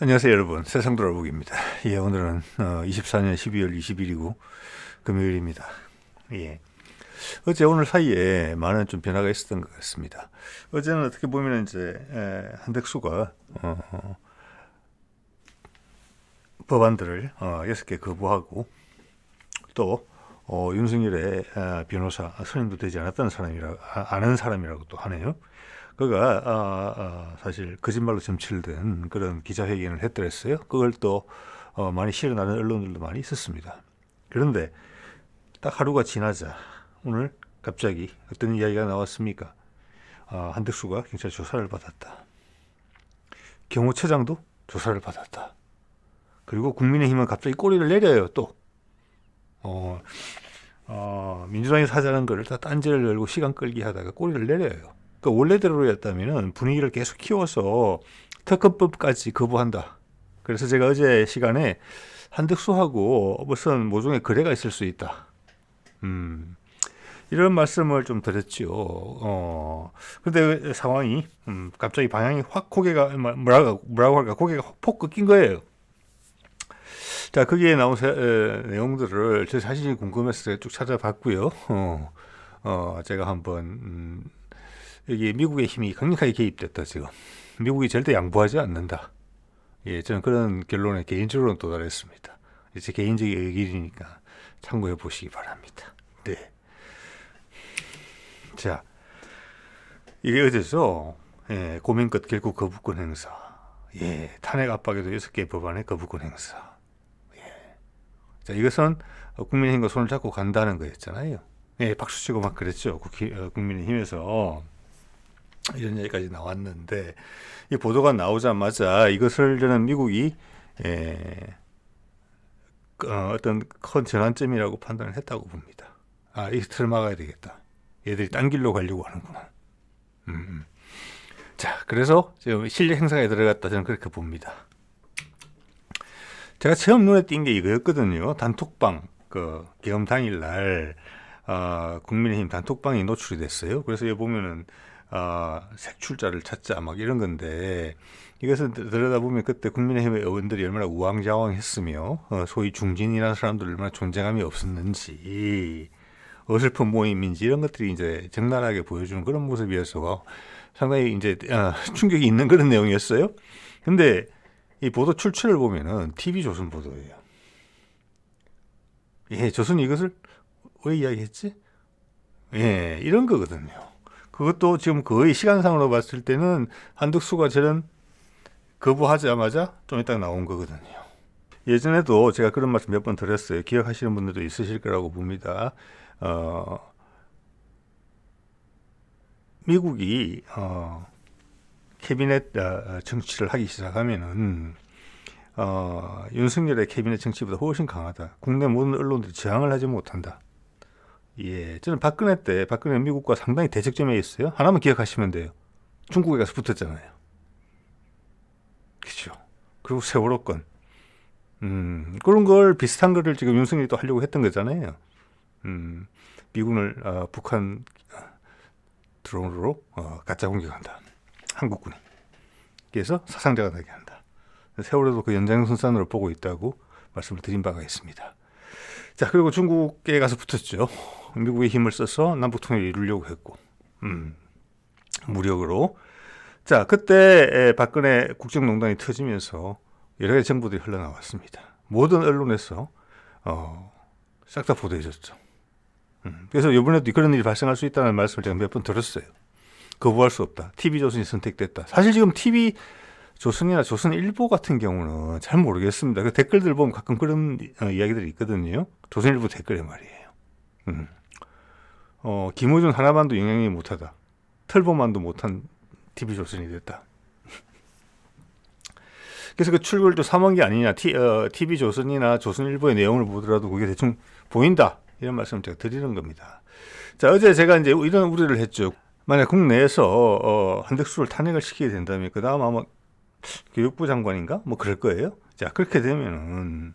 안녕하세요 여러분, 세상돌아보기입니다. 예, 오늘은 24년 12월 20일이고 금요일입니다. 예, 어제 오늘 사이에 많은 좀 변화가 있었던 것 같습니다. 어제는 어떻게 보면 이제 한덕수가 법안들을 6개 거부하고 또 윤석열의 변호사 선임도 되지 않았다는 사람이라 아는 사람이라고 또 하네요. 그가 사실 거짓말로 점칠된 그런 기자회견을 했더랬어요. 그걸 또 많이 실어나는 언론들도 많이 있었습니다. 그런데 딱 하루가 지나자 오늘 갑자기 어떤 이야기가 나왔습니까? 한덕수가 경찰 조사를 받았다. 경호처장도 조사를 받았다. 그리고 국민의힘은 갑자기 꼬리를 내려요. 또 민주당이 사자는 거를 다 딴지를 열고 시간 끌기 하다가 꼬리를 내려요. 그 원래대로였다면 분위기를 계속 키워서 특검법까지 거부한다. 그래서 제가 어제 시간에 한덕수하고 무슨 모종의 거래가 있을 수 있다. 이런 말씀을 좀 드렸죠. 근데 상황이 갑자기 방향이 확 고개가 뭐라고 할까, 고개가 확 꺾인 거예요. 자, 거기에 나온 내용들을 제 자신이 궁금해서 쭉 찾아봤고요. 제가 한번 여기 미국의 힘이 강력하게 개입됐다. 지금 미국이 절대 양보하지 않는다. 예, 저는 그런 결론에 개인적으로는 도달했습니다. 제 개인적인 의견이니까 참고해 보시기 바랍니다. 네. 자, 이게 어제죠. 예, 고민 끝 결국 거부권 행사. 예, 탄핵 압박에도 6개 법안의 거부권 행사. 자, 이것은 국민의힘과 손을 잡고 간다는 거였잖아요. 예, 박수 치고 막 그랬죠. 국민의힘에서 이런 얘기까지 나왔는데, 이 보도가 나오자마자 이것을 저는 미국이 어떤 큰 전환점이라고 판단을 했다고 봅니다. 이 틀을 막아야 되겠다. 얘들이 딴 길로 가려고 하는구나. 자, 그래서 지금 실력 행사에 들어갔다, 저는 그렇게 봅니다. 제가 처음 눈에 띈 게 이거였거든요. 단톡방, 계엄 당일날 국민의힘 단톡방이 노출이 됐어요. 그래서 여기 보면은 색출자를 찾자 막 이런 건데, 이것을 들여다보면 그때 국민의힘의 의원들이 얼마나 우왕좌왕했으며 소위 중진이라는 사람들 얼마나 존재감이 없었는지, 어설픈 모임인지 이런 것들이 이제 적나라하게 보여주는 그런 모습이어서 상당히 이제 충격이 있는 그런 내용이었어요. 근데 이 보도 출처를 보면은 TV조선 보도예요. 예, 조선이 이것을 왜 이야기했지? 예, 이런 거거든요. 그것도 지금 거의 시간상으로 봤을 때는 한덕수가 저런 거부하자마자 좀 이따 나온 거거든요. 예전에도 제가 그런 말씀 몇 번 드렸어요. 기억하시는 분들도 있으실 거라고 봅니다. 미국이 캐비넷 정치를 하기 시작하면은 윤석열의 캐비넷 정치보다 훨씬 강하다. 국내 모든 언론들이 저항을 하지 못한다. 예, 저는 박근혜 미국과 상당히 대척점에 있어요. 하나만 기억하시면 돼요. 중국에 가서 붙었잖아요. 그렇죠. 그리고 세월호 건. 그런 걸 비슷한 거를 지금 윤석열이 또 하려고 했던 거잖아요. 미군을 북한 드론으로 가짜 공격한다. 한국군이. 그래서 사상자가 나게 한다. 세월호도 그 연장선상으로 보고 있다고 말씀을 드린 바가 있습니다. 자, 그리고 중국에 가서 붙었죠. 미국의 힘을 써서 남북통일을 이루려고 했고, 무력으로. 자, 그때 박근혜 국정농단이 터지면서 여러 가지 정보들이 흘러나왔습니다. 모든 언론에서 싹 다 보도해줬죠. 그래서 이번에도 그런 일이 발생할 수 있다는 말씀을 제가 몇 번 들었어요. 거부할 수 없다. TV조선이 선택됐다. 사실 지금 TV조선이나 조선일보 같은 경우는 잘 모르겠습니다. 그 댓글들 보면 가끔 그런 이야기들이 있거든요. 조선일보 댓글에 말이에요. 김어준 하나만도 영향이 못하다. 털보만도 못한 TV조선이 됐다. 그래서 그 출구를 또 삼은 게 아니냐. TV조선이나 조선일보의 내용을 보더라도 그게 대충 보인다. 이런 말씀을 제가 드리는 겁니다. 자, 어제 제가 이제 이런 우려를 했죠. 만약 국내에서 한덕수를 탄핵을 시키게 된다면 그 다음 아마 교육부 장관인가 뭐 그럴 거예요. 자, 그렇게 되면은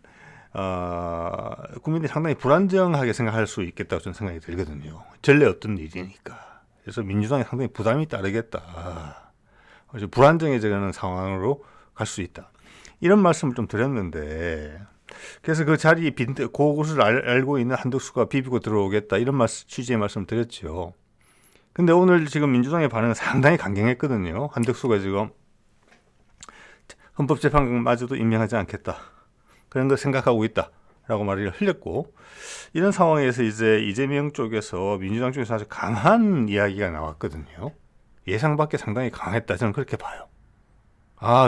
국민들이 상당히 불안정하게 생각할 수 있겠다고 저는 생각이 들거든요. 전례 없던 일이니까. 그래서 민주당에 상당히 부담이 따르겠다. 불안정해지는 상황으로 갈 수 있다. 이런 말씀을 좀 드렸는데, 그래서 그 자리 그곳을 알고 있는 한덕수가 비비고 들어오겠다 이런 취지의 말씀을 드렸죠. 근데 오늘 지금 민주당의 반응은 상당히 강경했거든요. 한덕수가 지금 헌법재판관마저도 임명하지 않겠다, 그런 거 생각하고 있다라고 말을 흘렸고, 이런 상황에서 이제 이재명 쪽에서 민주당 쪽에서 아주 강한 이야기가 나왔거든요. 예상 밖에 상당히 강했다, 저는 그렇게 봐요.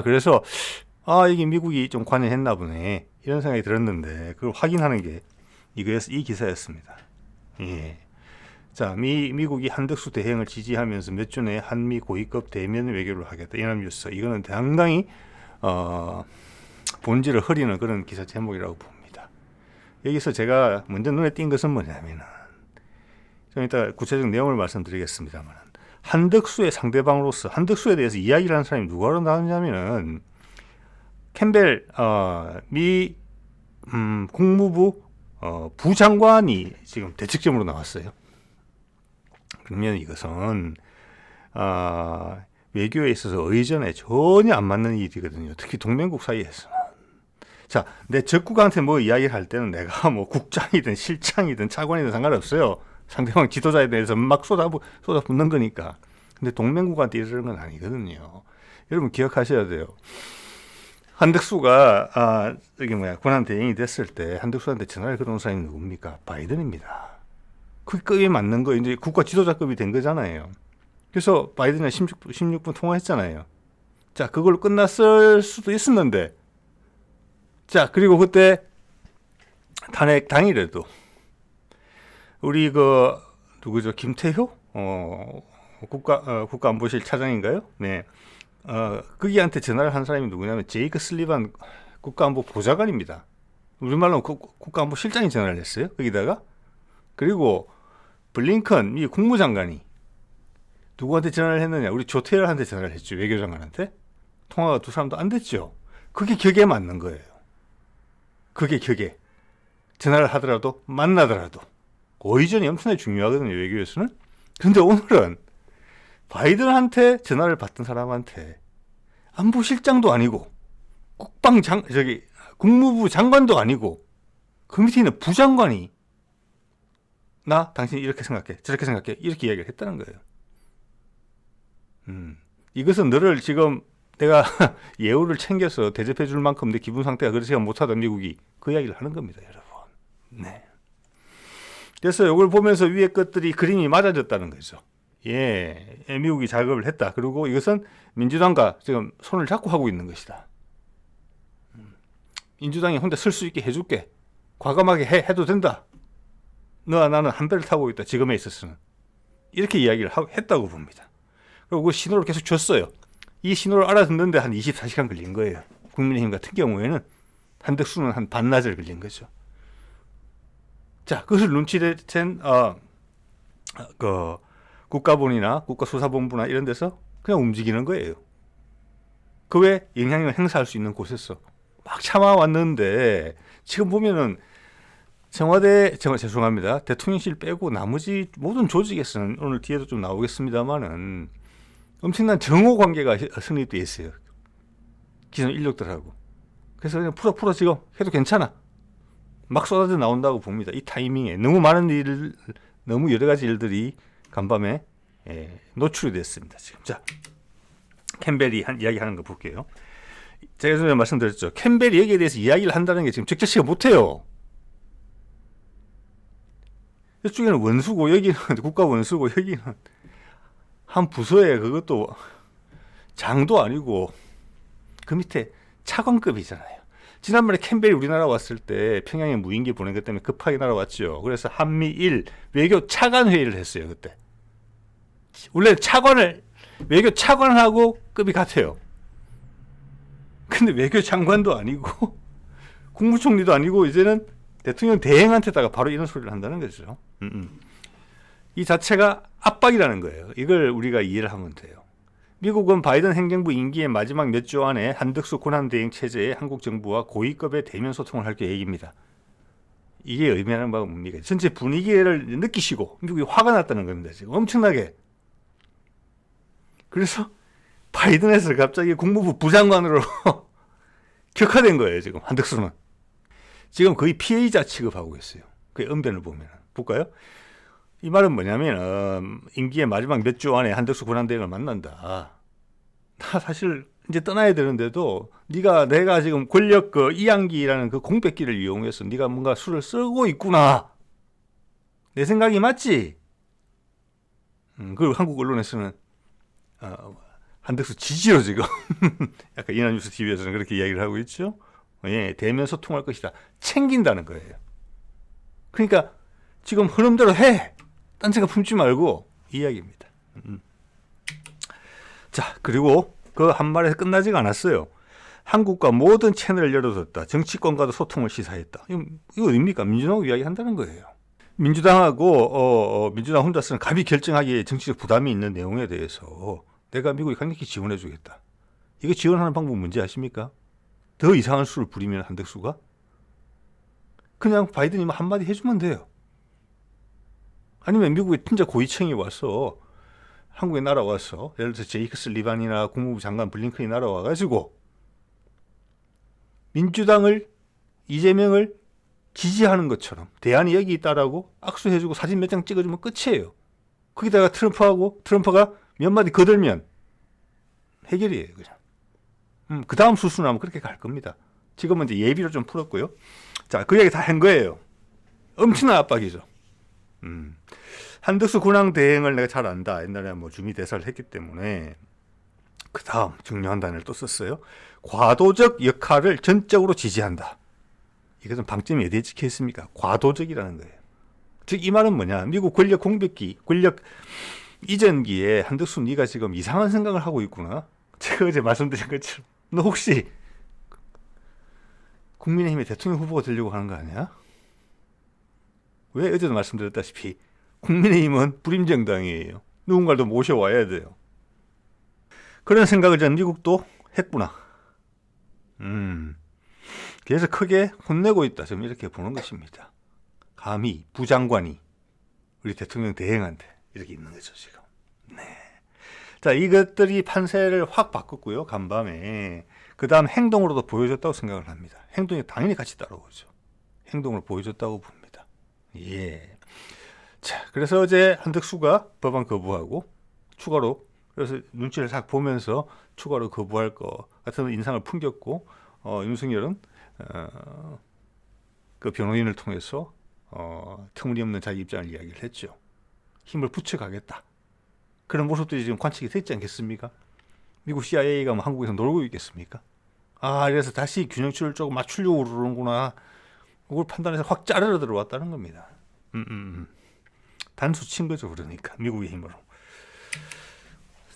그래서 이게 미국이 좀 관여했나 보네 이런 생각이 들었는데, 그걸 확인하는 게 이 기사였습니다. 예. 자, 미국이 한덕수 대행을 지지하면서 몇 주 내에 한미 고위급 대면 외교를 하겠다, 연합뉴스. 이거는 상당히 본질을 흐리는 그런 기사 제목이라고 봅니다. 여기서 제가 먼저 눈에 띈 것은 뭐냐면은, 좀 이따 구체적 내용을 말씀드리겠습니다만, 한덕수의 상대방으로서 한덕수에 대해서 이야기를 하는 사람이 누구로 나왔냐면은 캠벨 미 국무부 부장관이 지금 대책점으로 나왔어요. 그러면 이것은 외교에 있어서 의전에 전혀 안 맞는 일이거든요. 특히 동맹국 사이에서는. 자, 내 적국한테 뭐 이야기를 할 때는 내가 뭐 국장이든 실장이든 차관이든 상관없어요. 상대방 지도자에 대해서 막 쏟아붓는 거니까. 근데 동맹국한테 이러는 건 아니거든요. 여러분 기억하셔야 돼요. 한덕수가 권한 대행이 됐을 때 한덕수한테 전화를 걸어온 사람이 누굽니까? 바이든입니다. 그 급이 맞는 거, 이제 국가 지도자급이 된 거잖아요. 그래서 바이든이랑 16분 통화했잖아요. 자, 그걸로 끝났을 수도 있었는데, 자, 그리고 그때 탄핵 당일에도 우리 누구죠? 김태효? 국가안보실 차장인가요? 네. 거기한테 전화를 한 사람이 누구냐면 제이크 슬리반 국가안보 보좌관입니다. 우리말로 국가안보 실장이 전화를 했어요. 거기다가. 그리고 블링컨 미 국무장관이 누구한테 전화를 했느냐? 우리 조태열한테 전화를 했죠. 외교장관한테. 통화가 두 사람도 안 됐죠. 그게 격에 맞는 거예요. 그게 격에. 전화를 하더라도 만나더라도. 의전이 엄청나게 중요하거든요. 외교에서는. 그런데 오늘은 바이든한테 전화를 받던 사람한테 안보실장도 아니고 국무부 장관도 아니고 그 밑에 있는 부장관이 당신이 이렇게 생각해, 저렇게 생각해, 이렇게 이야기를 했다는 거예요. 이것은 너를 지금 내가 예우를 챙겨서 대접해 줄 만큼 내 기분 상태가 그렇지가 못하다 미국이 그 이야기를 하는 겁니다, 여러분. 네. 그래서 이걸 보면서 위에 것들이 그림이 맞아졌다는 거죠. 예, 미국이 작업을 했다. 그리고 이것은 민주당과 지금 손을 잡고 하고 있는 것이다. 민주당이 혼자 쓸 수 있게 해줄게. 과감하게 해도 된다. 너와 나는 한 배를 타고 있다. 지금에 있어서는. 이렇게 이야기를 했다고 봅니다. 그리고 그 신호를 계속 줬어요. 이 신호를 알아듣는데 한 24시간 걸린 거예요. 국민의힘 같은 경우에는 한덕수는 한 반나절 걸린 거죠. 자, 그것을 눈치챈 국가본이나 국가수사본부나 이런 데서 그냥 움직이는 거예요. 그 외에 영향력을 행사할 수 있는 곳에서 막 참아왔는데, 지금 보면은 죄송합니다. 대통령실 빼고 나머지 모든 조직에서는 오늘 뒤에도 좀 나오겠습니다만은 엄청난 정오 관계가 성립되어 있어요. 기존 인력들하고. 그래서 그냥 풀어 지금 해도 괜찮아. 막 쏟아져 나온다고 봅니다. 이 타이밍에 너무 많은 너무 여러 가지 일들이 간밤에 노출이 됐습니다. 지금. 자, 캠벨이 이야기하는 거 볼게요. 제가 전에 말씀드렸죠. 캠벨이 여기에 대해서 이야기를 한다는 게 지금 적절치가 못해요. 이쪽에는 원수고 여기는 국가 원수고 여기는 한 부서에 그것도 장도 아니고 그 밑에 차관급이잖아요. 지난번에 캠벨이 우리나라 왔을 때 평양에 무인기 보낸 것 때문에 급하게 날아왔죠. 그래서 한미일 외교 차관 회의를 했어요. 그때 원래 외교 차관하고 급이 같아요. 근데 외교 장관도 아니고 국무총리도 아니고 이제는 대통령 대행한테다가 바로 이런 소리를 한다는 거죠. 이 자체가 압박이라는 거예요. 이걸 우리가 이해를 하면 돼요. 미국은 바이든 행정부 임기의 마지막 몇 주 안에 한덕수 권한대행 체제에 한국 정부와 고위급의 대면 소통을 할 계획입니다. 이게 의미하는 바가 뭡니까? 전체 분위기를 느끼시고 미국이 화가 났다는 겁니다. 지금 엄청나게. 그래서 바이든에서 갑자기 국무부 부장관으로 격화된 거예요. 지금 한덕수는 지금 거의 피해자 취급하고 있어요. 그 언변을 보면 볼까요? 이 말은 뭐냐면 임기의 마지막 몇 주 안에 한덕수 군함대행을 만난다. 나 사실 이제 떠나야 되는데도 내가 지금 권력 그 이양기라는 그 공백기를 이용해서 네가 뭔가 수를 쓰고 있구나. 내 생각이 맞지? 그리고 한국 언론에서는 한덕수 지지로 지금 약간 이나뉴스 TV에서는 그렇게 이야기를 하고 있죠. 예, 대면 소통할 것이다. 챙긴다는 거예요. 그러니까 지금 흐름대로 해. 딴 생각 품지 말고 이 이야기입니다. 자, 그리고 그 한 말에서 끝나지가 않았어요. 한국과 모든 채널을 열어뒀다. 정치권과도 소통을 시사했다. 이거 어딥니까? 민주당하고 이야기한다는 거예요. 민주당하고 민주당 혼자서는 감히 결정하기에 정치적 부담이 있는 내용에 대해서 내가 미국에 강력히 지원해 주겠다. 이거 지원하는 방법 뭔지 아십니까? 더 이상한 수를 부리면 한덕수가 그냥 바이든이 한마디 해주면 돼요. 아니면 미국의 진짜 고위층이 와서 한국에 날아와서 예를 들어서 제이크 슬리반이나 국무부 장관 블링컨이 날아와가지고 민주당을 이재명을 지지하는 것처럼 대안이 여기 있다라고 악수해주고 사진 몇 장 찍어주면 끝이에요. 거기다가 트럼프가 몇 마디 거들면 해결이에요. 그냥. 그 다음 수순하면 그렇게 갈 겁니다. 지금은 이제 예비로 좀 풀었고요. 자, 그 얘기 다 한 거예요. 엄청난 압박이죠. 한덕수 군함 대행을 내가 잘 안다. 옛날에 뭐 주미 대사를 했기 때문에 그 다음 중요한 단어를 또 썼어요. 과도적 역할을 전적으로 지지한다. 이것은 방점이 어디에 찍혀 있습니까? 과도적이라는 거예요. 즉 이 말은 뭐냐? 미국 권력 공백기, 권력 이전기에 한덕수 네가 지금 이상한 생각을 하고 있구나. 제가 어제 말씀드린 것처럼 너 혹시 국민의힘의 대통령 후보가 되려고 하는 거 아니야? 왜 어제도 말씀드렸다시피 국민의힘은 불임정당이에요. 누군가를 더 모셔와야 돼요. 그런 생각을 전 미국도 했구나. 그래서 크게 혼내고 있다. 좀 이렇게 보는 것입니다. 감히 부장관이 우리 대통령 대행한테 이렇게 있는 거죠, 지금. 네. 자, 이것들이 판세를 확 바꿨고요, 간밤에. 그 다음 행동으로도 보여줬다고 생각을 합니다. 행동이 당연히 같이 따라오죠. 행동을 보여줬다고 봅니다. 예. 자, 그래서 어제 한덕수가 법안 거부하고 추가로 그래서 눈치를 싹 보면서 추가로 거부할 것 같은 인상을 풍겼고 윤석열은 그 변호인을 통해서 터무니없는 자기 입장을 이야기를 했죠. 힘을 붙여가겠다. 그런 모습들이 지금 관측이 됐지 않겠습니까? 미국 CIA가 뭐 한국에서 놀고 있겠습니까? 그래서 다시 균형추를 조금 맞추려고 그러는구나. 그걸 판단해서 확 자르러 들어왔다는 겁니다. 단수 친 거죠, 그러니까 미국의 힘으로.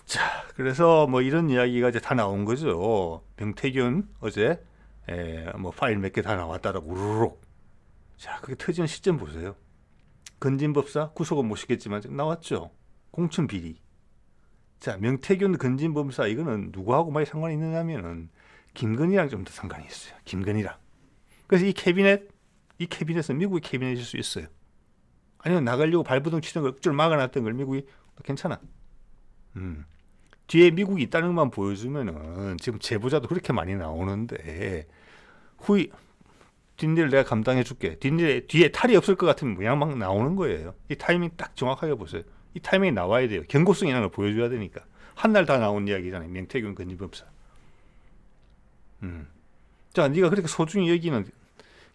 자, 그래서 뭐 이런 이야기가 이제 다 나온 거죠. 명태균 어제 뭐 파일 몇 개 다 나왔다라고 우르륵. 자, 그게 터지는 시점 보세요. 건진법사 구속은 못 시켰지만 나왔죠. 공천 비리. 자, 명태균 건진법사 이거는 누구하고 많이 상관이 있느냐면은 김건희랑 좀 더 상관이 있어요. 김건희랑. 그래서 이 캐비넷은 미국의 캐비넷일 수 있어요. 아니면 나가려고 발버둥 치는 걸 억지로 막아놨던 걸 미국이 괜찮아. 뒤에 미국이 있다는 것만 보여주면은 지금 제보자도 그렇게 많이 나오는데 뒷일을 내가 감당해줄게. 뒤에 탈이 없을 것 같으면 그냥 막 나오는 거예요. 이 타이밍 딱 정확하게 보세요. 이 타이밍이 나와야 돼요. 경고성이라는 걸 보여줘야 되니까. 한 날 다 나온 이야기잖아요. 명태균 건진법사. 자, 네가 그렇게 소중히 여기는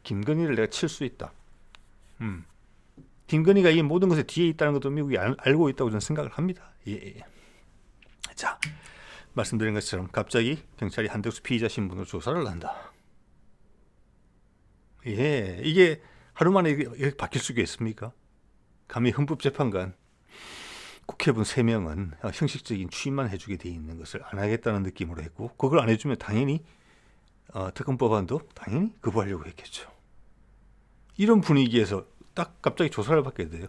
김건희를 내가 칠 수 있다. 김건희가 이 모든 것에 뒤에 있다는 것도 미국이 알고 있다고 저는 생각을 합니다. 예. 자, 말씀드린 것처럼 갑자기 경찰이 한덕수 피의자 신분으로 조사를 한다. 예, 이게 하루 만에 이렇게 바뀔 수가 있습니까? 감히 헌법재판관 국회의원 3명은 형식적인 취임만 해주게 돼 있는 것을 안 하겠다는 느낌으로 했고, 그걸 안 해주면 당연히 특검법안도 당연히 거부하려고 했겠죠. 이런 분위기에서 딱 갑자기 조사를 받게 돼요.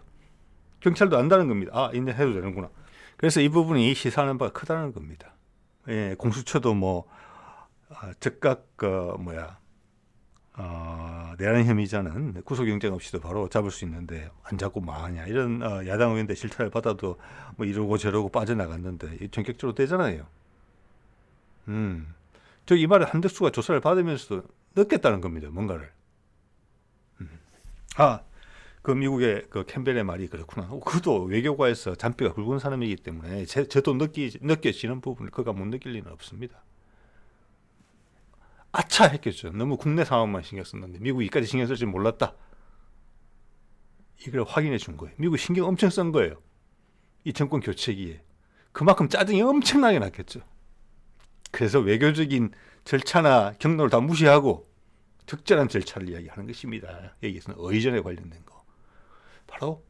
경찰도 안다는 겁니다. 인제 해도 되는구나. 그래서 이 부분이 시사하는 바가 크다는 겁니다. 예, 공수처도 뭐 즉각 내란 혐의자는 구속영장 없이도 바로 잡을 수 있는데 안 잡고 뭐하냐 이런 야당 의원들 실타를 받아도 뭐 이러고 저러고 빠져나갔는데 전격적으로 되잖아요. 저 이 말을 한덕수가 조사를 받으면서도 느꼈다는 겁니다. 뭔가를. 그 미국의 그 캠벨의 말이 그렇구나. 그도 외교가에서 잔뼈가 굵은 사람이기 때문에 저도 느껴지는 부분을 그가 못 느낄 리는 없습니다. 아차 했겠죠. 너무 국내 상황만 신경 썼는데 미국이 이까지 신경 쓸 줄 몰랐다. 이걸 확인해 준 거예요. 미국 신경 엄청 쓴 거예요. 이 정권 교체기에. 그만큼 짜증이 엄청나게 났겠죠. 그래서 외교적인 절차나 경로를 다 무시하고 적절한 절차를 이야기하는 것입니다. 여기서는 의전에 관련된 거. 바로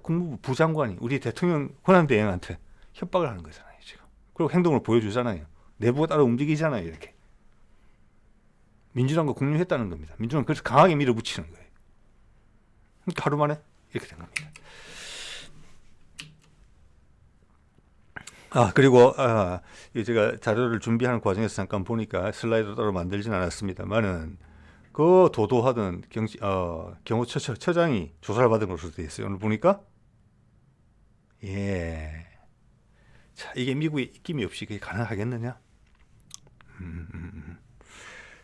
국무부 부장관이 우리 대통령 권한대행한테 협박을 하는 거잖아요. 지금. 그리고 행동을 보여주잖아요. 내부가 따로 움직이잖아요. 이렇게. 민주당과 공유했다는 겁니다. 민주당은 그래서 강하게 밀어붙이는 거예요. 그러니까 하루 만에 이렇게 된 겁니다. 그리고 제가 자료를 준비하는 과정에서 잠깐 보니까 슬라이드 따로 만들진 않았습니다만은 그 도도하던 경호처장이 조사를 받은 것으로 되어 있어요. 오늘 보니까 자, 이게 미국의 입김이 없이 그게 가능하겠느냐?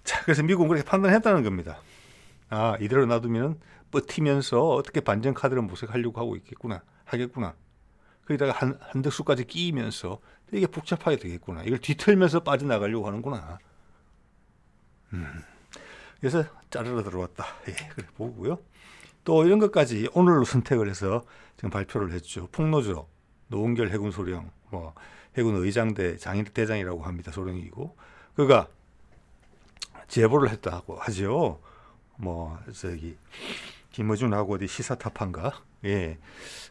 자, 그래서 미국은 그렇게 판단했다는 겁니다. 이대로 놔두면 버티면서 어떻게 반전 카드를 모색하려고 하겠구나. 거기다가 한덕수까지 끼면서 이게 복잡하게 되겠구나. 이걸 뒤틀면서 빠져나가려고 하는구나. 그래서 자르러 들어왔다. 그래 보고요. 또 이런 것까지 오늘로 선택을 해서 지금 발표를 했죠. 폭로죠. 노은결 해군 소령, 해군 의장대 대장이라고 합니다. 소령이고, 그가 제보를 했다고 하죠. 김어준하고 어디 시사타파인가?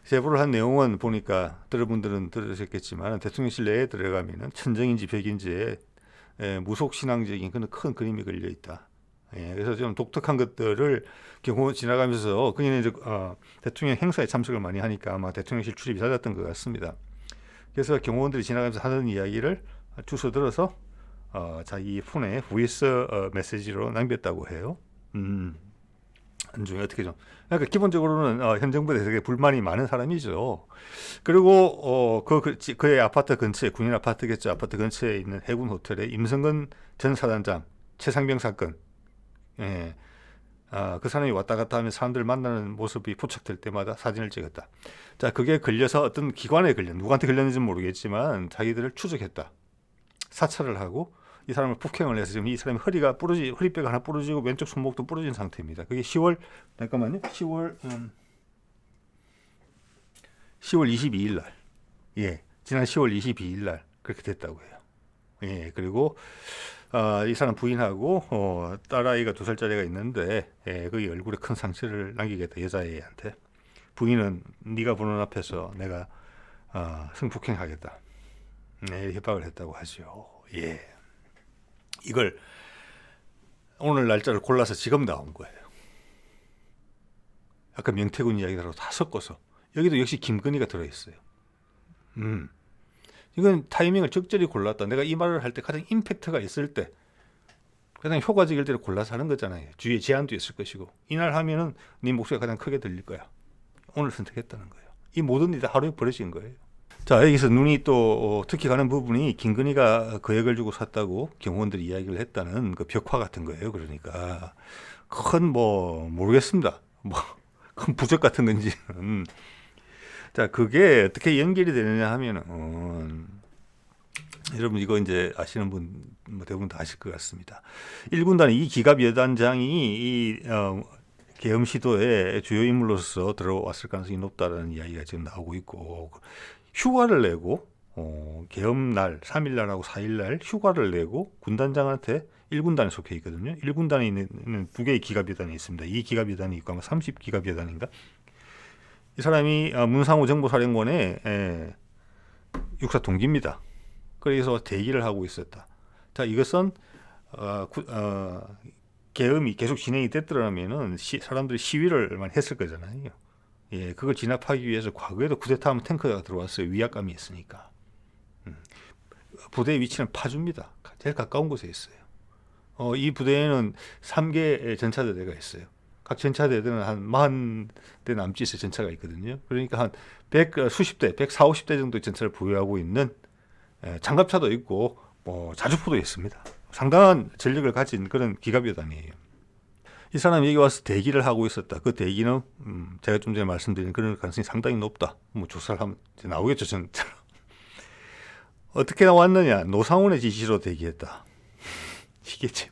제보를 한 내용은 보니까 여러분들은 들으셨겠지만 대통령실 내에 들어가면은 천정인지 백인지에 무속신앙적인 그런 큰 그림이 걸려 있다. 그래서 좀 독특한 것들을 경호 지나가면서 그냥 이제 대통령 행사에 참석을 많이 하니까 아마 대통령실 출입이 잦았던 것 같습니다. 그래서 경호원들이 지나가면서 하는 이야기를 주워 들어서 자기 폰에 보이스 메시지로 남겼다고 해요. 안중에 어떻게 좀 그러니까 기본적으로는 현 정부에 대해서 불만이 많은 사람이죠. 그리고 그의 아파트 근처에 군인 아파트겠죠. 아파트 근처에 있는 해군 호텔에 임성근 전 사단장 최상병 사건. 그 사람이 왔다 갔다 하면 사람들 만나는 모습이 포착될 때마다 사진을 찍었다. 자, 그게 걸려서 어떤 기관에 누구한테 걸렸는지는 모르겠지만 자기들을 추적했다. 사찰을 하고 이 사람을 폭행을 해서 지금 이 사람이 허리뼈가 하나 부러지고 왼쪽 손목도 부러진 상태입니다. 그게 10월 22일 날. 지난 10월 22일 날 그렇게 됐다고 해요. 그리고 이 사람 부인하고 딸아이가 2살짜리가 있는데 거기 얼굴에 큰 상처를 남기겠다. 여자애한테. 부인은 네가 보는 앞에서 내가 성폭행하겠다. 협박을 했다고 하죠. 이걸 오늘 날짜를 골라서 지금 나온 거예요. 아까 명태군 이야기들하고 다 섞어서 여기도 역시 김건희가 들어있어요. 이건 타이밍을 적절히 골랐다. 내가 이 말을 할 때 가장 임팩트가 있을 때 가장 효과적일 때를 골라서 하는 거잖아요. 주위에 제한도 있을 것이고 이날 하면은 네 목소리가 가장 크게 들릴 거야. 오늘 선택했다는 거예요. 이 모든 일이 다 하루에 벌어진 거예요. 자, 여기서 눈이 또 특히 가는 부분이 김건희가 거액을 주고 샀다고 경호원들이 이야기를 했다는 그 벽화 같은 거예요. 그러니까 큰 모르겠습니다. 큰 부적 같은 건지는. 자, 그게 어떻게 연결이 되느냐 하면은 여러분 이거 이제 아시는 분 대부분 다 아실 것 같습니다. 1군단의 이 기갑 여단장이 이 계엄 시도에 주요 인물로서 들어왔을 가능성이 높다는 이야기가 지금 나오고 있고 휴가를 내고 계엄 날 3일 날하고 4일 날 휴가를 내고 군단장한테 1군단에 속해 있거든요. 1군단에 있는 2개의 기갑여단이 있습니다. 2기갑여단이 있고 아마 30기갑여단인가. 이 사람이 문상호 정보사령관의 육사 동기입니다. 그래서 대기를 하고 있었다. 자, 이것은 계엄이 계속 진행이 됐더라면은 사람들이 시위를 많이 했을 거잖아요. 그걸 진압하기 위해서 과거에도 쿠데타하면 탱크가 들어왔어요. 위압감이 있으니까. 부대의 위치는 파주입니다. 제일 가까운 곳에 있어요. 이 부대에는 3개 전차대가 있어요. 각 전차대들은 한 40대 남짓의 전차가 있거든요. 그러니까 한 수십 대, 140, 50대 정도의 전차를 보유하고 있는 장갑차도 있고 자주포도 있습니다. 상당한 전력을 가진 그런 기갑여단이에요. 이 사람이 여기 와서 대기를 하고 있었다. 그 대기는 제가 좀 전에 말씀드린 그런 가능성이 상당히 높다. 뭐 조사를 하면 이제 나오겠죠. 저는 어떻게 나왔느냐. 노상원의 지시로 대기했다. 이게 참.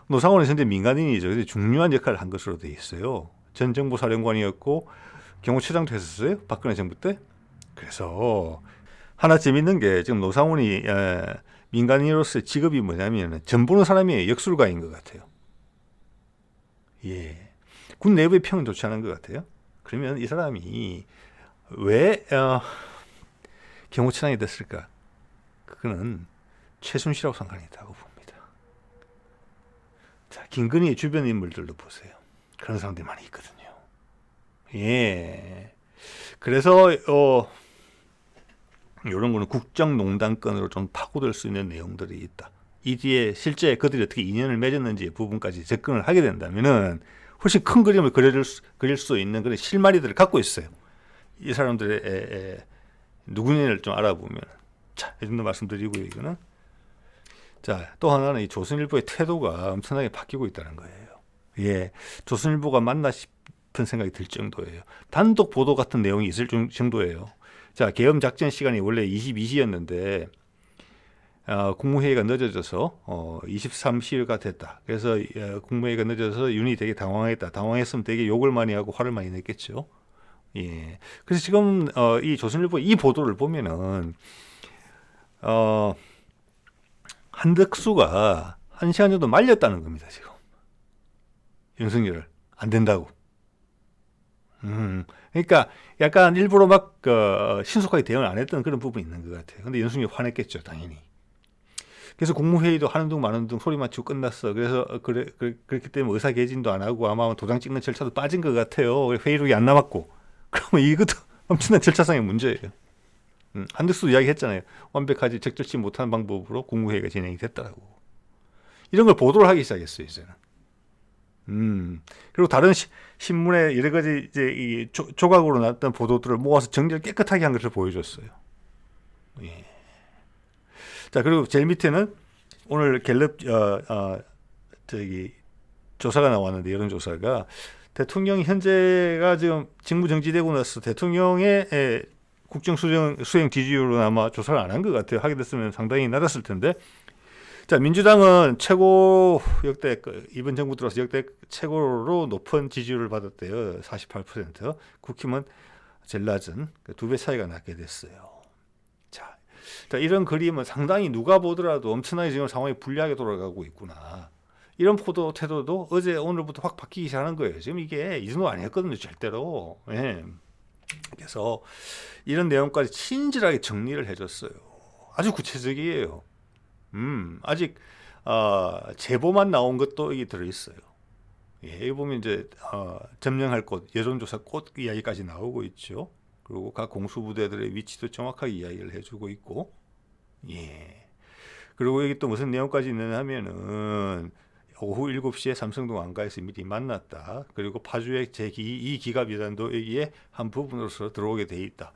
노상원은 현재 민간인이죠. 근데 중요한 역할을 한 것으로 되어 있어요. 전 정부 사령관이었고 경호처장도 했었어요. 박근혜 정부 때. 그래서 하나 재밌는 게 지금 노상원이 민간인으로서의 직업이 뭐냐면 전 보는 사람이 역술가인 것 같아요. 예, 군 내부의 평은 좋지 않은 것 같아요. 그러면 이 사람이 왜 경호처장이 됐을까? 그거는 최순실하고 상관이 있다고 봅니다. 자, 김건희의 주변 인물들도 보세요. 그런 사람들이 많이 있거든요. 예, 그래서 이런 거는 국정농단건으로 좀 파고들 수 있는 내용들이 있다. 이 뒤에 실제 그들이 어떻게 인연을 맺었는지 부분까지 접근을 하게 된다면은 훨씬 큰 그림을 그릴 수 있는 그런 실마리들을 갖고 있어요. 이 사람들의 누구냐를 좀 알아보면. 자, 이 정도 말씀드리고요, 이거는. 자, 또 하나는 이 조선일보의 태도가 엄청나게 바뀌고 있다는 거예요. 예, 조선일보가 맞나 싶은 생각이 들 정도예요. 단독 보도 같은 내용이 있을 정도예요. 자, 계엄 작전 시간이 원래 22시였는데 국무회의가 늦어져서 23시가 됐다. 그래서 국무회의가 늦어져서 윤이 되게 당황했다. 당황했으면 되게 욕을 많이 하고 화를 많이 냈겠죠. 예. 그래서 지금 이 조선일보 이 보도를 보면은 한덕수가 1시간 정도 말렸다는 겁니다. 지금 윤석열을 안 된다고. 그러니까 약간 일부러 막 신속하게 대응을 안 했던 그런 부분이 있는 것 같아요. 근데 윤석열이 화냈겠죠, 당연히. 그래서 국무회의도 하는 둥 마는 둥 소리 맞추고 끝났어. 그래서 그렇기 때문에 의사개진도 안 하고 아마 도장 찍는 절차도 빠진 것 같아요. 회의록이 안 남았고. 그러면 이것도 엄청난 절차상의 문제예요. 한덕수 이야기했잖아요. 완벽하지 적절치 못한 방법으로 국무회의가 진행이 됐다고. 이런 걸 보도를 하기 시작했어요, 이제는. 그리고 다른 신문에 여러 가지 이제 이 조각으로 났던 보도들을 모아서 정리를 깨끗하게 한 것을 보여줬어요. 예. 자, 그리고 제일 밑에는 오늘 갤럽 조사가 나왔는데, 여론조사가 대통령이 현재가 지금 직무 정지되고 나서 대통령의 국정 수행 지지율은 아마 조사를 안 한 것 같아요. 하게 됐으면 상당히 낮았을 텐데. 자, 민주당은 최고 역대 이번 정부 들어서 역대 최고로 높은 지지율을 받았대요. 48%. 국힘은 제일 낮은 2배 차이가 나게 됐어요. 자, 이런 그림은 상당히 누가 보더라도 엄청나게 지금 상황이 불리하게 돌아가고 있구나. 이런 태도도 어제 오늘부터 확 바뀌기 시작하는 거예요. 지금 이게 이 정도 아니었거든요, 절대로. 예. 그래서 이런 내용까지 친절하게 정리를 해줬어요. 아주 구체적이에요. 아직 제보만 나온 것도 이게 들어있어요. 예, 여기 보면 이제 점령할 곳, 여론조사 꽃 이야기까지 나오고 있죠. 그리고 각 공수부대들의 위치도 정확하게 이야기를 해주고 있고, 예. 그리고 여기 또 무슨 내용까지 있느냐 하면은 오후 7시에 삼성동 안가에서 미리 만났다. 그리고 파주의 이 기갑여단도 여기에 한 부분으로서 들어오게 돼 있다.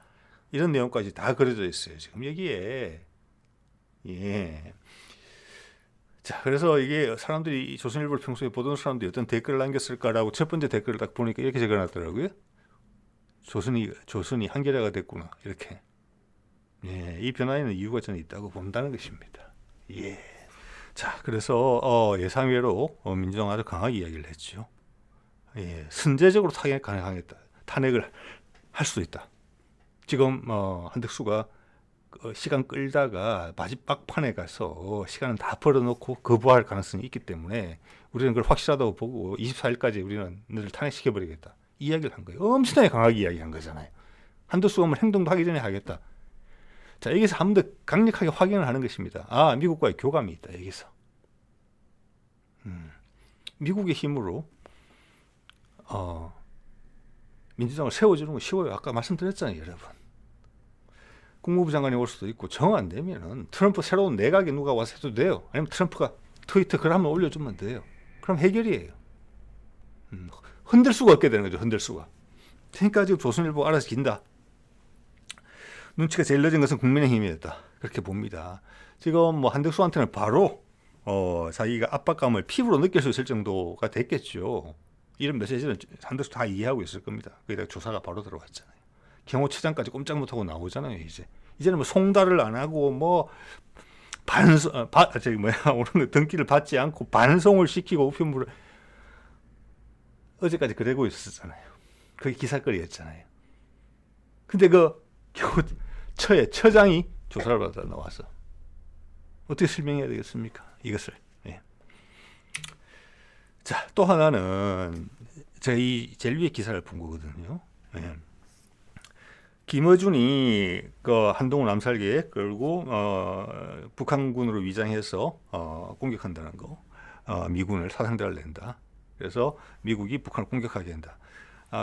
이런 내용까지 다 그려져 있어요. 지금 여기에. 예. 자, 그래서 이게 사람들이 조선일보를 평소에 보던 사람들이 어떤 댓글을 남겼을까라고 첫 번째 댓글을 딱 보니까 이렇게 적어놨더라고요. 조선이 한계라가 됐구나. 이렇게. 예, 이 변화에는 이유가 저는 있다고 본다는 것입니다. 예. 자, 그래서 예상외로 민주당은 아주 강하게 이야기를 했죠. 예, 선제적으로 탄핵을 할 수 있다. 지금 한덕수가 시간 끌다가 막판에 가서 시간을 다 벌어놓고 거부할 가능성이 있기 때문에 우리는 그걸 확실하다고 보고 24일까지 우리는 너를 탄핵시켜버리겠다. 이야기를 한 거예요. 엄청나게 강하게 이야기한 거잖아요. 한덕수가 뭐 행동도 하기 전에 하겠다. 자, 여기서 한 번 더 강력하게 확인을 하는 것입니다. 아, 미국과의 교감이 있다. 여기서. 미국의 힘으로 민주당을 세워주는 거 쉬워요. 아까 말씀드렸잖아요, 여러분. 국무부 장관이 올 수도 있고 정 안 되면은 트럼프 새로운 내각에 누가 와서 해도 돼요. 아니면 트럼프가 트위터 글 한번 올려주면 돼요. 그럼 해결이에요. 흔들 수가 없게 되는 거죠. 흔들 수가. 그러니까 지금 조선일보 알아서 긴다. 눈치가 제일 늦은 것은 국민의힘이었다. 그렇게 봅니다. 지금 뭐 한덕수한테는 바로 자기가 압박감을 피부로 느낄 수 있을 정도가 됐겠죠. 이런 메시지는 한덕수 다 이해하고 있을 겁니다. 거기다가 조사가 바로 들어왔잖아요. 경호처장까지 꼼짝 못하고 나오잖아요. 이제는 뭐 송달을 안 하고 뭐 저기 뭐야 오늘 등기를 받지 않고 반송을 시키고 우편물을 어제까지 그러고 있었잖아요. 그게 기사거리였잖아요. 근데 그 경호처의 처장이 조사를 받아 나와서 어떻게 설명해야 되겠습니까? 이것을. 예. 자, 또 하나는 제가 제일 위에 기사를 본 거거든요. 예. 김어준이 그 한동훈 암살 계획 끌고 북한군으로 위장해서 공격한다는 거, 미군을 사상자를 낸다. 그래서 미국이 북한을 공격하게 한다.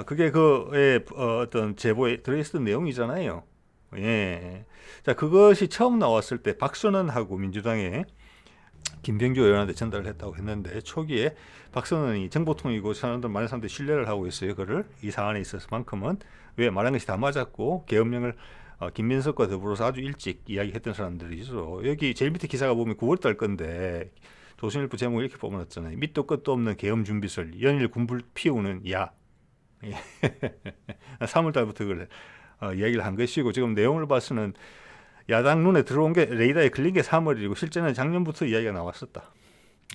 그게 그의 어떤 제보에 들어있었던 내용이잖아요. 예. 자, 그것이 처음 나왔을 때 박선원하고 민주당의 김병주 의원한테 전달을 했다고 했는데 초기에 박선원이 정보통이고 사람들 많은 사람들이 신뢰를 하고 있어요. 그를 이 사안에 있어서만큼은 왜 말한 것이 다 맞았고 계엄령을 김민석과 더불어서 아주 일찍 이야기했던 사람들이죠. 여기 제일 밑에 기사가 보면 9월달 건데 조선일보 제목 이렇게 뽑아놨잖아요. 밑도 끝도 없는 계엄 준비설 연일 군불 피우는 야. 3월달부터 그걸 이야기를 한 것이고 지금 내용을 봐서는 야당 눈에 들어온 게 레이더에 걸린 게 3월이고 실제는 작년부터 이야기가 나왔었다.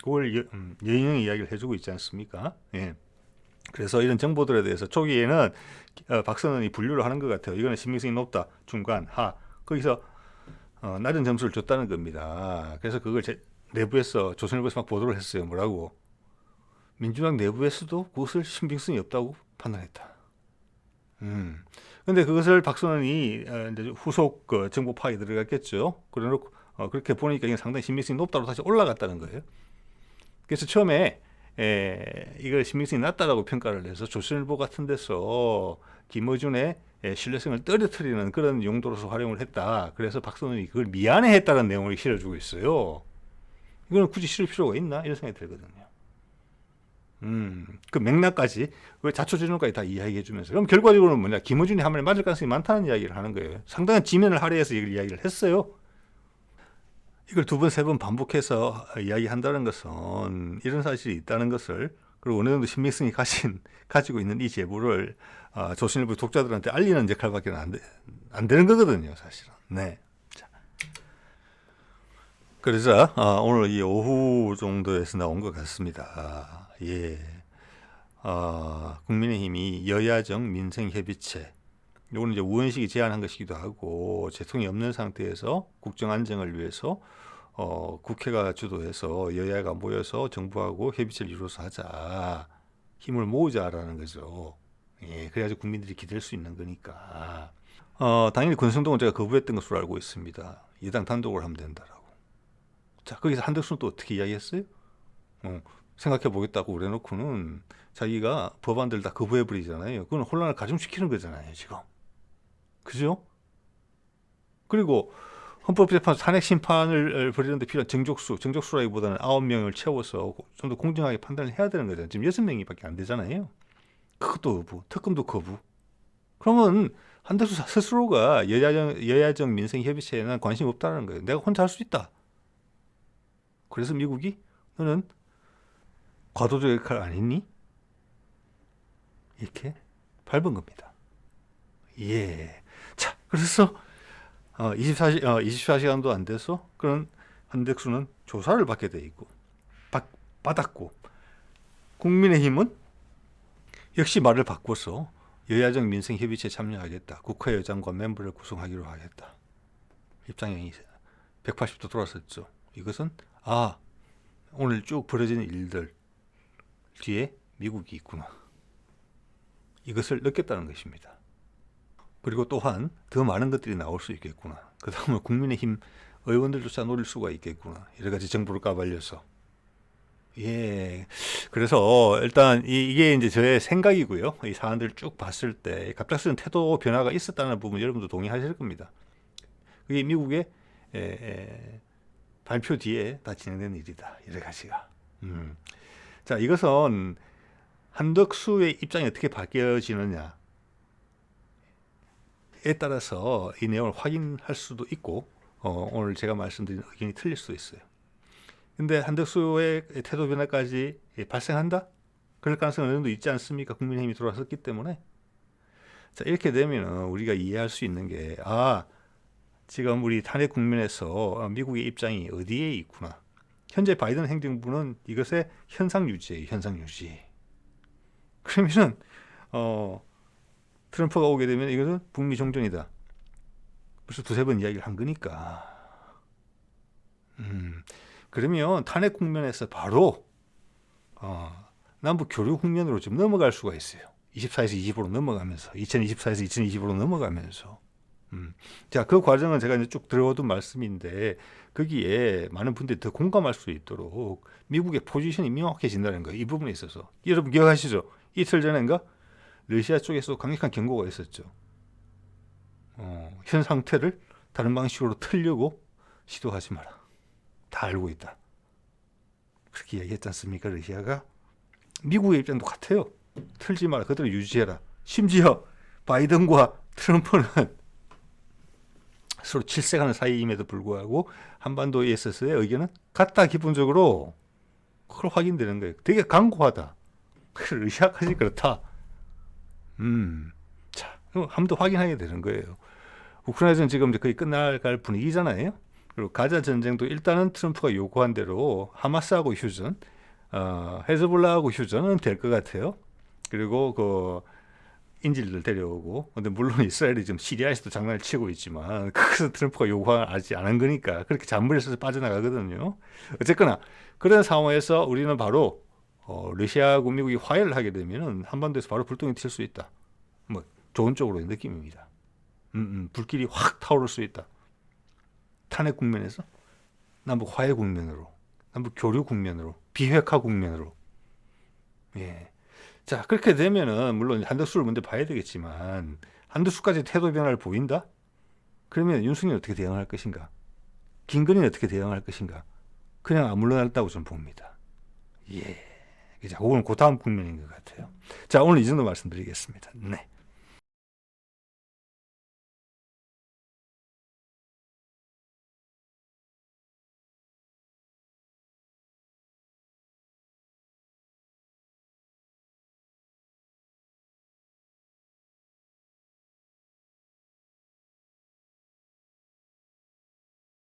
그걸 여인형이 이야기를 해주고 있지 않습니까? 예. 그래서 이런 정보들에 대해서 초기에는 박선원이 분류를 하는 것 같아요. 이거는 신빙성이 높다, 중간, 하. 거기서 낮은 점수를 줬다는 겁니다. 그래서 그걸 내부에서 조선일보에서 막 보도를 했어요. 뭐라고? 민주당 내부에서도 그것을 신빙성이 없다고 판단했다. 근데 그것을 박선원이 이제 후속 정보 파악에 들어갔겠죠. 그래놓고 그렇게 보니까 이게 상당히 신빙성이 높다고 다시 올라갔다는 거예요. 그래서 처음에 이걸 신빙성이 낮다라고 평가를 해서 조선일보 같은 데서 김어준의 신뢰성을 떨어뜨리는 그런 용도로서 활용을 했다. 그래서 박선원이 그걸 미안해했다는 내용을 실어주고 있어요. 이거는 굳이 실을 필요가 있나? 이런 생각이 들거든요. 그 맥락까지 왜 자초지종까지 다 이야기해 주면서 그럼 결과적으로는 뭐냐? 김어준이 한 말에 맞을 가능성이 많다는 이야기를 하는 거예요. 상당한 지면을 할애해서 이걸 이야기를 했어요. 이걸 두 번, 세 번 반복해서 이야기한다는 것은 이런 사실이 있다는 것을 그리고 어느 정도 신빙성이 가지고 있는 이 제보를 조선일보 독자들한테 알리는 역할밖에 안 되는 거거든요, 사실은. 네. 자. 그러자 오늘 이 오후 정도에서 나온 것 같습니다. 예. 국민의힘이 여야정 민생협의체 이거는 이제 우원식이 제안한 것이기도 하고 대통령이 없는 상태에서 국정 안정을 위해서 국회가 주도해서 여야가 모여서 정부하고 협의체를 이루어서 하자. 힘을 모으자라는 거죠. 예, 그래야지 국민들이 기댈 수 있는 거니까. 당연히 권성동은 제가 거부했던 것으로 알고 있습니다. 여당 단독으로 하면 된다라고. 자, 거기서 한덕수는 또 어떻게 이야기했어요? 생각해 보겠다고 그래놓고는 자기가 법안들 다 거부해버리잖아요. 그건 혼란을 가중시키는 거잖아요, 지금. 그죠? 그리고 헌법재판소 탄핵 심판을 벌이는데 필요한 정족수라기보다는 9명을 채워서 좀 더 공정하게 판단을 해야 되는 거잖아요. 지금 6명이밖에 안 되잖아요. 그것도 거부, 특검도 거부. 그러면 한덕수 스스로가 여야정 민생협의체에는 관심 없다는 거예요. 내가 혼자 할 수 있다. 그래서 미국이 너는 과도적 역할 안 했니? 이렇게 밟은 겁니다. 예. 자, 그래서 24시간도 안 돼서 그런 한덕수는 조사를 받게 돼 있고 받았고 국민의힘은 역시 말을 바꿔서 여야정 민생협의체에 참여하겠다. 국회의장과 멤버를 구성하기로 하겠다. 입장이 180도 돌아섰죠. 이것은 오늘 쭉 벌어지는 일들 뒤에 미국이 있구나. 이것을 느꼈다는 것입니다. 그리고 또한 더 많은 것들이 나올 수 있겠구나. 그 다음에 국민의힘 의원들조차 노릴 수가 있겠구나. 여러 가지 정보를 까발려서. 예. 그래서 일단 이게 이제 저의 생각이고요. 이 사안들을 쭉 봤을 때 갑작스러운 태도 변화가 있었다는 부분 여러분도 동의하실 겁니다. 그게 미국의 발표 뒤에 다 진행된 일이다. 여러 가지가. 자, 이것은 한덕수의 입장이 어떻게 바뀌어지느냐. 에 따라서 이 내용을 확인할 수도 있고 오늘 제가 말씀드린 의견이 틀릴 수도 있어요. 근데 한덕수의 태도 변화까지 발생한다? 그럴 가능성은 어느 정도 있지 않습니까? 국민의힘이 돌아섰기 때문에. 자, 이렇게 되면 우리가 이해할 수 있는 게, 지금 우리 탄핵 국면에서 미국의 입장이 어디에 있구나. 현재 바이든 행정부는 이것의 현상 유지예요. 현상 유지. 그러면은 트럼프가 오게 되면 이것은 북미 종전이다. 벌써 두세 번 이야기를 한 거니까. 그러면 탄핵 국면에서 바로 남북 교류 국면으로 좀 넘어갈 수가 있어요. 24에서 20으로 넘어가면서 2024에서 2020으로 넘어가면서 자, 그 과정은 제가 이제 쭉 들어오던 말씀인데 거기에 많은 분들이 더 공감할 수 있도록 미국의 포지션이 명확해진다는 거예요. 이 부분에 있어서. 여러분 기억하시죠? 이틀 전인가 러시아 쪽에서 강력한 경고가 있었죠. 현 상태를 다른 방식으로 틀려고 시도하지 마라. 다 알고 있다. 그렇게 이야기했지 않습니까? 러시아가. 미국의 입장도 같아요. 틀지 마라. 그대로 유지해라. 심지어 바이든과 트럼프는 서로 칠색하는 사이임에도 불구하고 한반도에 있어서의 의견은 같다. 기본적으로 그걸 확인되는 거예요. 되게 강고하다. 러시아까지 그렇다. 자, 한 번 더 확인하게 되는 거예요. 우크라이나전 지금 거의 끝나갈 분위기잖아요. 그리고 가자 전쟁도 일단은 트럼프가 요구한 대로 하마스하고 휴전, 헤즈볼라하고 휴전은 될 것 같아요. 그리고 그 인질들 데려오고, 근데 물론 이스라엘이 지금 시리아에서도 장난을 치고 있지만 그것은 트럼프가 요구하지 않은 거니까 그렇게 잔머리에서 빠져나가거든요. 어쨌거나 그런 상황에서 우리는 바로 러시아하고 미국이 화해를 하게 되면은 한반도에서 바로 불똥이 튈 수 있다. 뭐 좋은 쪽으로의 느낌입니다. 불길이 확 타오를 수 있다. 탄핵 국면에서 남북 화해 국면으로, 남북 교류 국면으로, 비핵화 국면으로. 예. 자, 그렇게 되면은 물론 한덕수를 먼저 봐야 되겠지만 한덕수까지 태도 변화를 보인다? 그러면 윤석열이 어떻게 대응할 것인가? 김건희는 어떻게 대응할 것인가? 그냥 안 물러났다고 저는 봅니다. 예. 자, 그건 그 다음 국면인 것 같아요. 자, 오늘 이 정도 말씀드리겠습니다. 네.